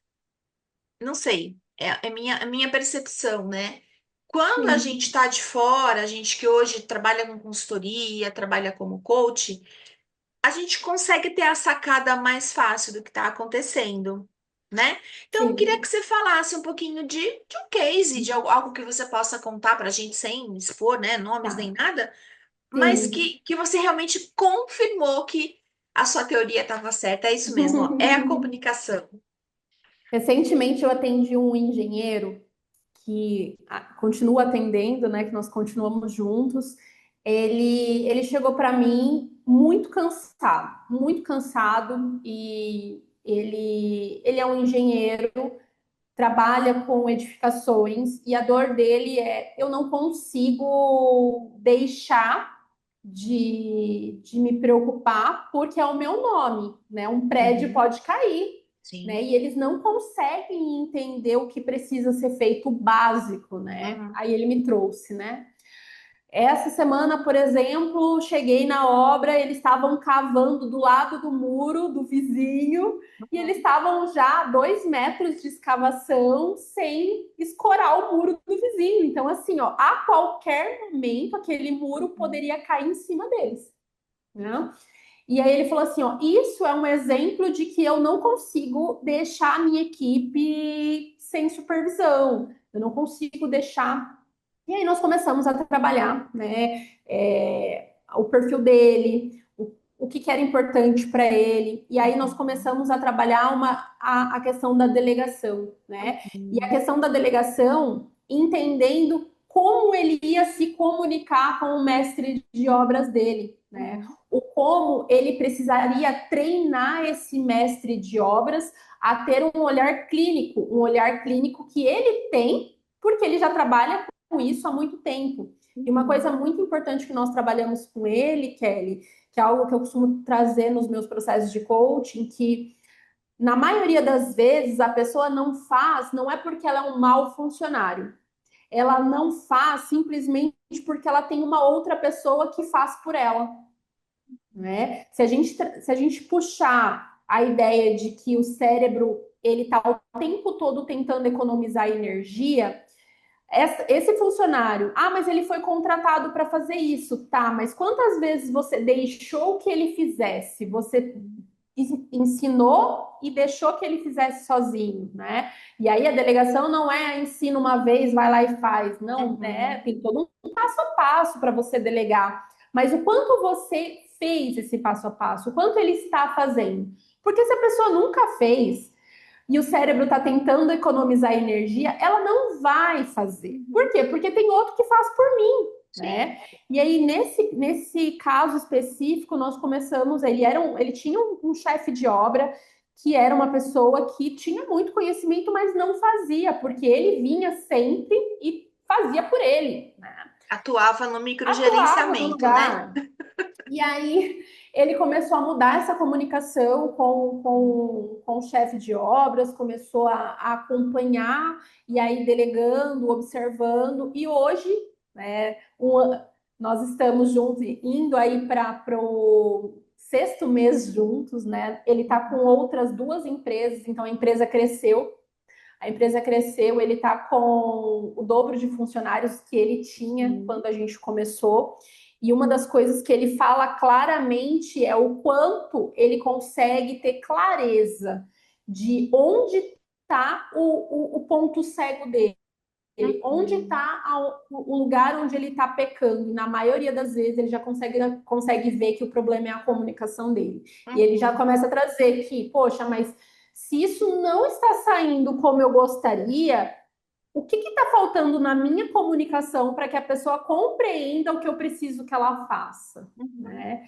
não sei, é a minha percepção, né? Quando a gente Sim, está de fora, a gente que hoje trabalha com consultoria, trabalha como coach, a gente consegue ter a sacada mais fácil do que está acontecendo, né? Então, eu queria que sim. você falasse um pouquinho de um case, de algo que você possa contar para a gente sem expor, né, nomes nem Tá. nada, mas Sim. que você realmente confirmou que a sua teoria estava certa. É isso mesmo, ó, é a comunicação. Recentemente eu atendi um engenheiro que continua atendendo, né? Que nós continuamos juntos. Ele chegou para mim muito cansado, e ele é um engenheiro, trabalha com edificações, e a dor dele é: eu não consigo deixar de me preocupar porque é o meu nome, né? Um prédio Uhum, pode cair, né? sim. E eles não conseguem entender o que precisa ser feito básico, né? Uhum, Aí ele me trouxe, né? Essa semana, por exemplo, cheguei na obra, eles estavam cavando do lado do muro do vizinho, e eles uhum, estavam já a 2 metros de escavação sem escorar o muro do vizinho. Então, assim, ó, a qualquer momento aquele muro uhum, poderia cair em cima deles, né? E aí ele falou assim, ó, isso é um exemplo de que eu não consigo deixar a minha equipe sem supervisão, eu não consigo deixar. E aí nós começamos a trabalhar, né, o perfil dele, o que era importante para ele, e aí nós uhum, começamos a trabalhar a questão da delegação, né, e a uhum, questão da delegação, entendendo como ele ia se comunicar com o mestre de obras dele, né, uhum, o como ele precisaria treinar esse mestre de obras a ter um olhar clínico que ele tem, porque ele já trabalha com isso há muito tempo. E uma coisa uhum, muito importante que nós trabalhamos com ele, Kelly, que é algo que eu costumo trazer nos meus processos de coaching, que na maioria das vezes a pessoa não faz, não é porque ela é um mau funcionário. Ela não faz simplesmente porque ela tem uma outra pessoa que faz por ela, né? Se a gente puxar a ideia de que o cérebro ele está o tempo todo tentando economizar energia, esse funcionário, mas ele foi contratado para fazer isso, tá? Mas quantas vezes você deixou que ele fizesse? Você ensinou e deixou que ele fizesse sozinho, né? E aí a delegação não é ensina uma vez, vai lá e faz, não, né? uhum, Tem todo um passo a passo para você delegar. Mas o quanto você fez esse passo a passo, o quanto ele está fazendo? Porque se a pessoa nunca fez, e o cérebro está tentando economizar energia, ela não vai fazer. uhum. Por quê? Porque tem outro que faz por mim, Sim. né? E aí, nesse caso específico, nós começamos. Ele tinha um chefe de obra que era uma pessoa que tinha muito conhecimento, mas não fazia, porque ele vinha sempre e fazia por ele, né? Atuava no Atuava no microgerenciamento, né? lugar. E aí ele começou a mudar essa comunicação com o chefe de obras, começou a acompanhar, e aí delegando, observando, e hoje, né, nós estamos juntos, indo aí para o sexto mês juntos, né? Ele está com outras 2 empresas, então a empresa cresceu, ele está com o dobro de funcionários que ele tinha Uhum. quando a gente começou. E uma das coisas que ele fala claramente é o quanto ele consegue ter clareza de onde está o ponto cego dele. Onde Uhum. está o lugar onde ele está pecando? E na maioria das vezes ele já consegue ver que o problema é a comunicação dele. E ele já Uhum. começa a trazer que, poxa, mas se isso não está saindo como eu gostaria, o que está faltando na minha comunicação para que a pessoa compreenda o que eu preciso que ela faça, Uhum. né?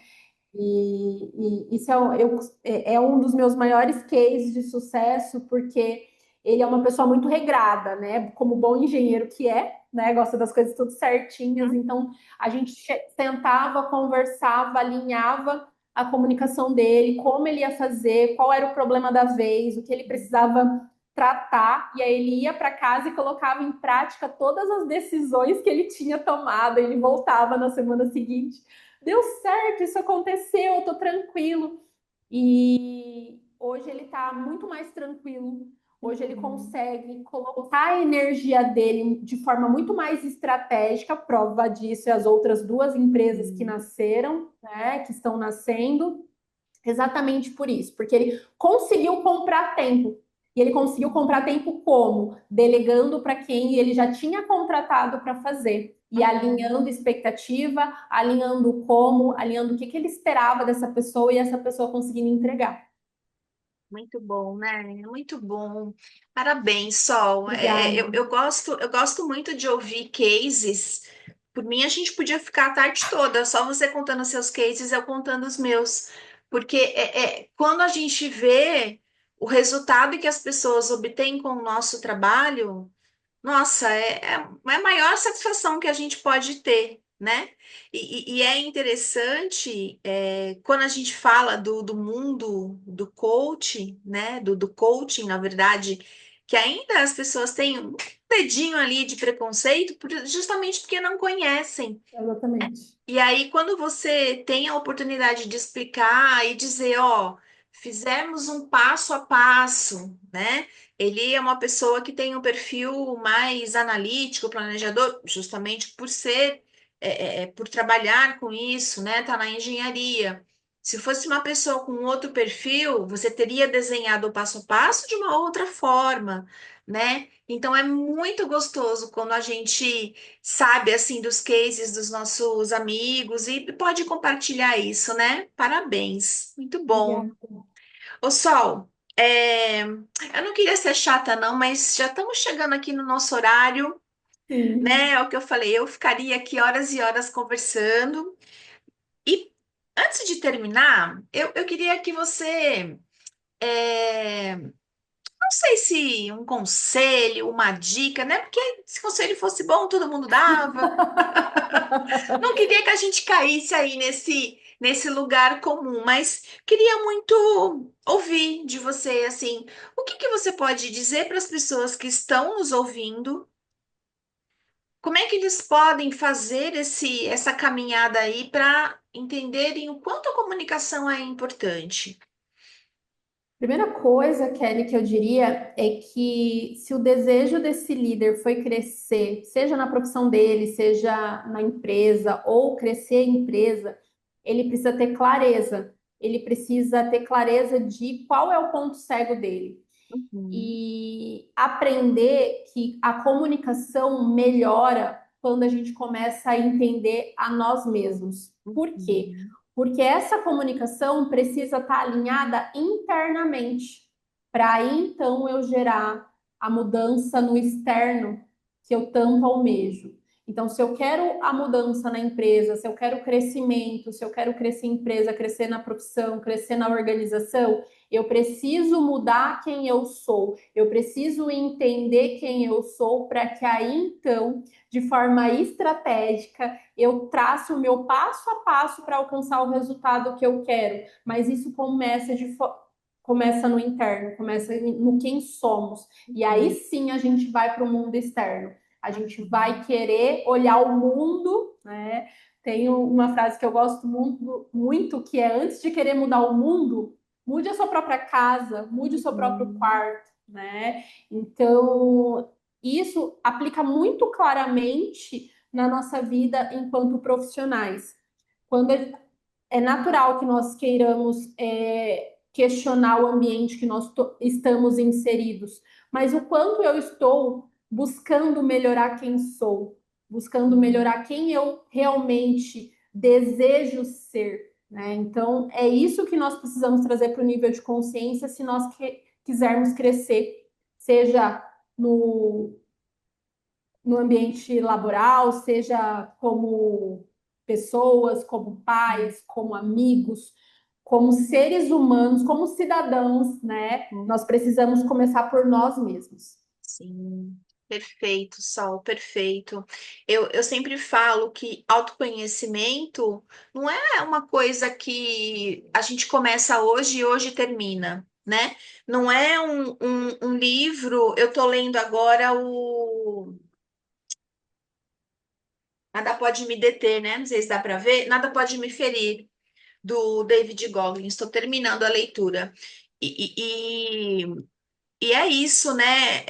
E isso é um dos meus maiores cases de sucesso, porque ele é uma pessoa muito regrada, né? Como bom engenheiro que é, né? Gosta das coisas tudo certinhas. Uhum. Então, a gente sentava, conversava, alinhava a comunicação dele, como ele ia fazer, qual era o problema da vez, o que ele precisava tratar, e aí ele ia para casa e colocava em prática todas as decisões que ele tinha tomado. Ele voltava na semana seguinte, deu certo, isso aconteceu, eu tô tranquilo. E hoje ele está muito mais tranquilo. Hoje ele Uhum. consegue colocar a energia dele de forma muito mais estratégica. Prova disso é as outras duas empresas que Uhum. nasceram, né, que estão nascendo, exatamente por isso, porque ele conseguiu comprar tempo. E ele conseguiu comprar tempo como? Delegando para quem ele já tinha contratado para fazer. E Uhum. alinhando expectativa, alinhando como, alinhando o que ele esperava dessa pessoa e essa pessoa conseguindo entregar. Muito bom, né? Muito bom. Parabéns, Sol. Obrigada. Eu gosto muito de ouvir cases. Por mim, a gente podia ficar a tarde toda, só você contando seus cases, eu contando os meus. Porque quando a gente vê o resultado que as pessoas obtêm com o nosso trabalho, nossa, é a maior satisfação que a gente pode ter, né? E é interessante quando a gente fala do mundo do coaching, né? Do coaching, na verdade, que ainda as pessoas têm um dedinho ali de preconceito, justamente porque não conhecem. Exatamente. E aí, quando você tem a oportunidade de explicar e dizer, ó, fizemos um passo a passo, né? Ele é uma pessoa que tem um perfil mais analítico, planejador, justamente por ser, por trabalhar com isso, né? Tá na engenharia. Se fosse uma pessoa com outro perfil, você teria desenhado o passo a passo de uma outra forma, né? Então é muito gostoso quando a gente sabe assim dos cases dos nossos amigos e pode compartilhar isso, né? Parabéns, muito bom. Obrigada. Ô Sol, eu não queria ser chata não, mas já estamos chegando aqui no nosso horário, né? Sim. É o que eu falei, eu ficaria aqui horas e horas conversando e antes de terminar, eu queria que você não sei se um conselho, uma dica, né? Porque se conselho fosse bom, todo mundo dava. Não queria que a gente caísse aí nesse lugar comum, mas queria muito ouvir de você, assim, o que que você pode dizer para as pessoas que estão nos ouvindo? Como é que eles podem fazer essa caminhada aí para entenderem o quanto a comunicação é importante? Primeira coisa, Kelly, que eu diria é que se o desejo desse líder foi crescer, seja na profissão dele, seja na empresa, ou crescer a empresa, ele precisa ter clareza. Ele precisa ter clareza de qual é o ponto cego dele. Uhum, E aprender que a comunicação melhora quando a gente começa a entender a nós mesmos. Por quê? uhum, Porque essa comunicação precisa estar alinhada internamente, para aí então eu gerar a mudança no externo que eu tanto almejo. Então, se eu quero a mudança na empresa, se eu quero crescimento, se eu quero crescer em empresa, crescer na profissão, crescer na organização, eu preciso mudar quem eu sou, eu preciso entender quem eu sou para que aí então, de forma estratégica, eu traço o meu passo a passo para alcançar o resultado que eu quero. Mas isso começa no interno, começa no quem somos. E aí uhum, sim a gente vai para o mundo externo. A gente uhum, vai querer olhar o mundo, né? Tem uma frase que eu gosto muito, muito, que é antes de querer mudar o mundo, mude a sua própria casa, mude o seu próprio uhum, quarto, né? Então, isso aplica muito claramente na nossa vida enquanto profissionais. Quando é natural que nós queiramos questionar o ambiente que nós estamos inseridos, mas o quanto eu estou buscando melhorar quem sou, buscando uhum. melhorar quem eu realmente desejo ser, né? Então, é isso que nós precisamos trazer para o nível de consciência se nós quisermos crescer, seja no ambiente laboral, seja como pessoas, como pais, como amigos, como seres humanos, como cidadãos, né? Uhum. Nós precisamos começar por nós mesmos. Sim, perfeito, Sol, perfeito. Eu sempre falo que autoconhecimento não é uma coisa que a gente começa hoje e hoje termina, né? Não é um livro, eu tô lendo agora Nada pode me deter, né? Não sei se dá para ver. Nada pode me ferir, do David Goggins. Estou terminando a leitura. E, e, e é isso, né?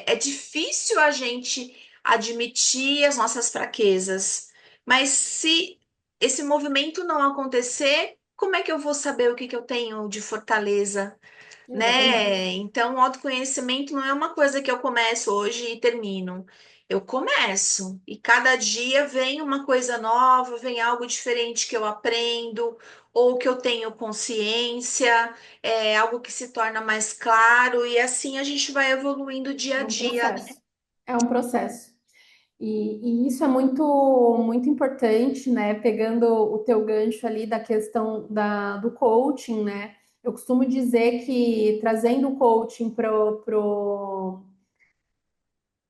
É difícil a gente admitir as nossas fraquezas, mas se esse movimento não acontecer, como é que eu vou saber o que que eu tenho de fortaleza? Exatamente. Né? Então, o autoconhecimento não é uma coisa que eu começo hoje e termino. Eu começo e cada dia vem uma coisa nova, vem algo diferente que eu aprendo ou que eu tenho consciência, é algo que se torna mais claro e assim a gente vai evoluindo dia a É um dia, né? processo. É um processo. E isso é muito, muito importante, né? Pegando o teu gancho ali da questão do coaching, né? Eu costumo dizer que trazendo o coaching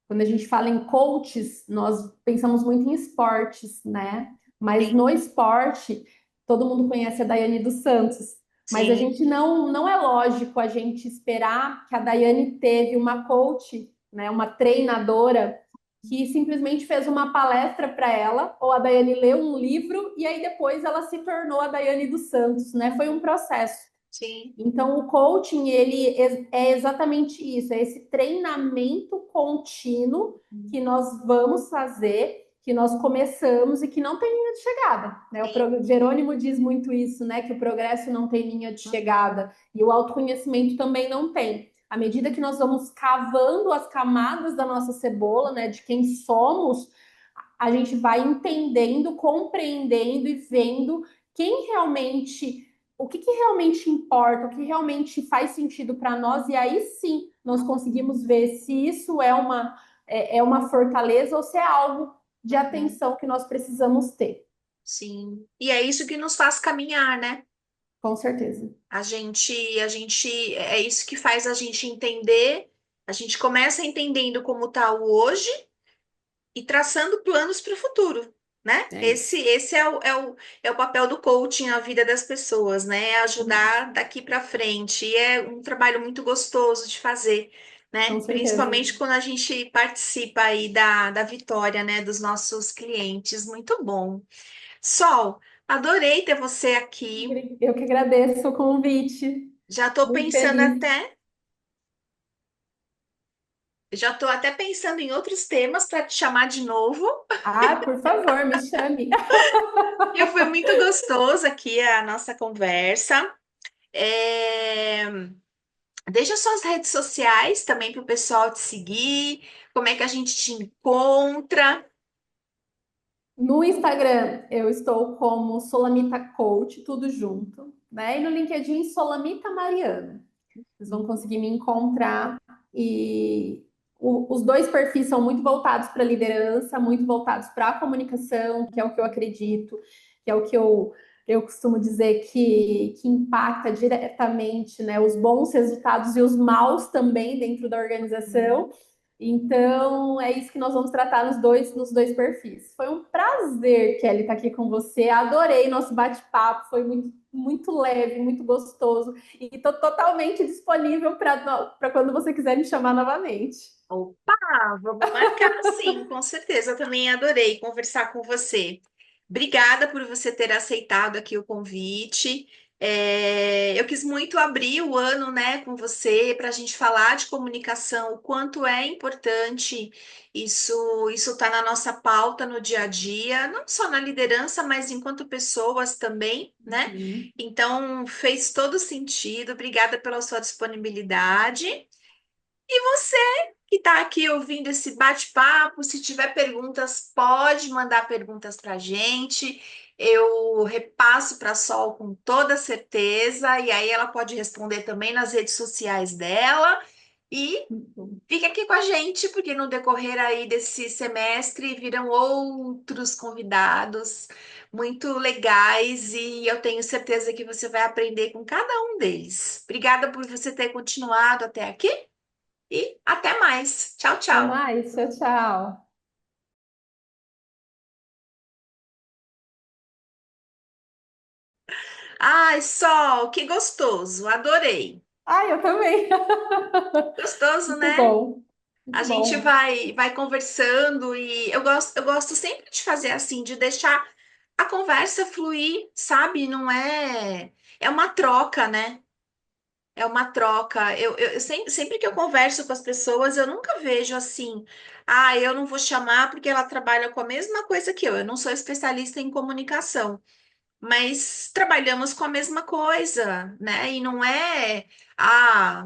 quando a gente fala em coaches, nós pensamos muito em esportes, né? Mas Sim, no esporte, todo mundo conhece a Daiane dos Santos. Mas a sim, gente não é lógico a gente esperar que a Daiane teve uma coach, né, uma treinadora que simplesmente fez uma palestra para ela, ou a Daiane leu um livro e aí depois ela se tornou a Daiane dos Santos, né? Foi um processo. sim. Então, o coaching, ele é exatamente isso, é esse treinamento contínuo que nós vamos fazer, que nós começamos e que não tem linha de chegada, né? Sim. O Jerônimo diz muito isso, né? Que o progresso não tem linha de chegada e o autoconhecimento também não tem. À medida que nós vamos cavando as camadas da nossa cebola, né? De quem somos, a gente vai entendendo, compreendendo e vendo quem realmente, o que realmente importa, o que realmente faz sentido para nós, e aí sim nós conseguimos ver se isso é uma fortaleza ou se é algo de Uhum. atenção que nós precisamos ter. Sim. E é isso que nos faz caminhar, né? Com certeza. É isso que faz a gente entender. A gente começa entendendo como está o hoje e traçando planos para o futuro, né? É isso. Esse é o papel do coaching na vida das pessoas, né? É Isso. ajudar daqui para frente. E é um trabalho muito gostoso de fazer, Com né? certeza. Principalmente quando a gente participa aí da vitória, né? Dos nossos clientes. Muito bom. Sol, adorei ter você aqui. Eu que agradeço o convite. Já estou Muito pensando feliz. até Já estou até pensando em outros temas para te chamar de novo. Ah, por favor, me chame. E foi muito gostoso aqui a nossa conversa. É, Deixa suas redes sociais também para o pessoal te seguir. Como é que a gente te encontra? No Instagram, eu estou como Solamita Coach, tudo junto, né? E no LinkedIn, Solamita Mariana. Vocês vão conseguir me encontrar e os dois perfis são muito voltados para a liderança, muito voltados para a comunicação, que é o que eu acredito, que é o que eu costumo dizer que impacta diretamente, né, os bons resultados e os maus também dentro da organização. Então, é isso que nós vamos tratar nos dois perfis. Foi um prazer, Kelly, estar aqui com você. Adorei nosso bate-papo, foi muito, muito leve, muito gostoso. E estou totalmente disponível para quando você quiser me chamar novamente. Opa, vamos marcar sim, com certeza. Eu também adorei conversar com você. Obrigada por você ter aceitado aqui o convite. Eu quis muito abrir o ano, né, com você para a gente falar de comunicação, o quanto é importante isso está na nossa pauta no dia a dia, não só na liderança, mas enquanto pessoas também, né? Uhum. Então fez todo sentido. Obrigada pela sua disponibilidade. E você que está aqui ouvindo esse bate-papo, se tiver perguntas, pode mandar perguntas para a gente. Eu repasso para a Sol com toda certeza, e aí ela pode responder também nas redes sociais dela. E fique aqui com a gente, porque no decorrer aí desse semestre virão outros convidados muito legais, e eu tenho certeza que você vai aprender com cada um deles. Obrigada por você ter continuado até aqui. E até mais. Tchau, Até tchau. mais, tchau, tchau. Ai, Sol, que gostoso. Adorei. Ah, eu também. Gostoso, Muito né? bom. A Muito gente bom. vai conversando e eu gosto sempre de fazer assim, de deixar a conversa fluir, sabe? Não é, é uma troca, né? É uma troca. Eu sempre que eu converso com as pessoas, eu nunca vejo assim, ah, eu não vou chamar porque ela trabalha com a mesma coisa que eu. Eu não sou especialista em comunicação, mas trabalhamos com a mesma coisa, né? E não é, ah,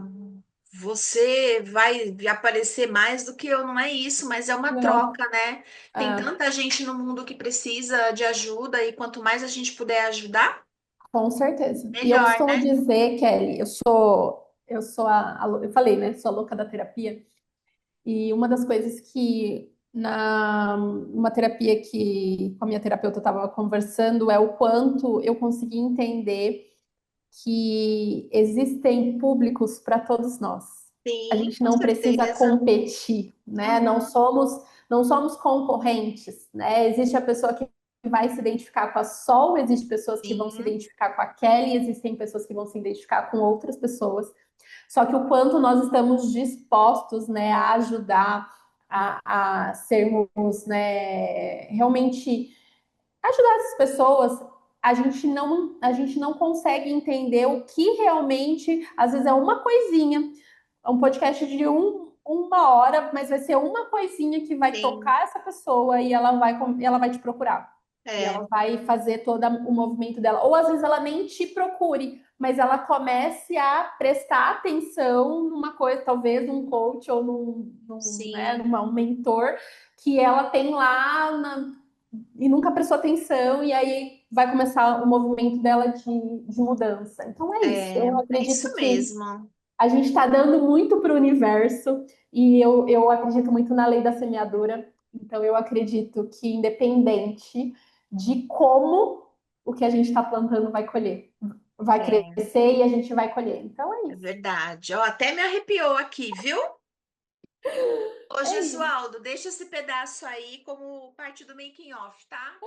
você vai aparecer mais do que eu, não é isso, mas é uma Não, troca, né? Tem é, tanta gente no mundo que precisa de ajuda e quanto mais a gente puder ajudar, com certeza. E eu melhor, costumo né? dizer, Kelly, eu sou eu falei, né? Sou a louca da terapia. E uma das coisas que na uma terapia que com a minha terapeuta eu estava conversando é o quanto eu consegui entender que existem públicos para todos nós. A Sim, gente com não precisa certeza. competir, né? Uhum, Não somos concorrentes, né? Existe a pessoa que vai se identificar com a Sol, existe pessoas que vão se sim, identificar com a Kelly, existem pessoas que vão se identificar com outras pessoas. Só que o quanto nós estamos dispostos, né, a ajudar, a sermos, né, realmente ajudar essas pessoas, a gente não consegue entender o que realmente, às vezes é uma coisinha, é um podcast de uma hora, mas vai ser uma coisinha que vai sim. tocar essa pessoa e ela vai te procurar. E É, ela vai fazer todo o movimento dela. Ou às vezes ela nem te procure, mas ela comece a prestar atenção numa coisa, talvez num coach ou né, sim, um mentor que ela tem lá e nunca prestou atenção, e aí vai começar o movimento dela de mudança. Então é isso. Eu é acredito isso que mesmo. a gente está dando muito para o universo, e eu acredito muito na lei da semeadura. Então eu acredito que, independente de como o que a gente está plantando vai colher, vai É, crescer e a gente vai colher. Então é é isso. verdade. Ó, até me arrepiou aqui, viu? Ô, É isso. Gesualdo, deixa esse pedaço aí como parte do making off, tá?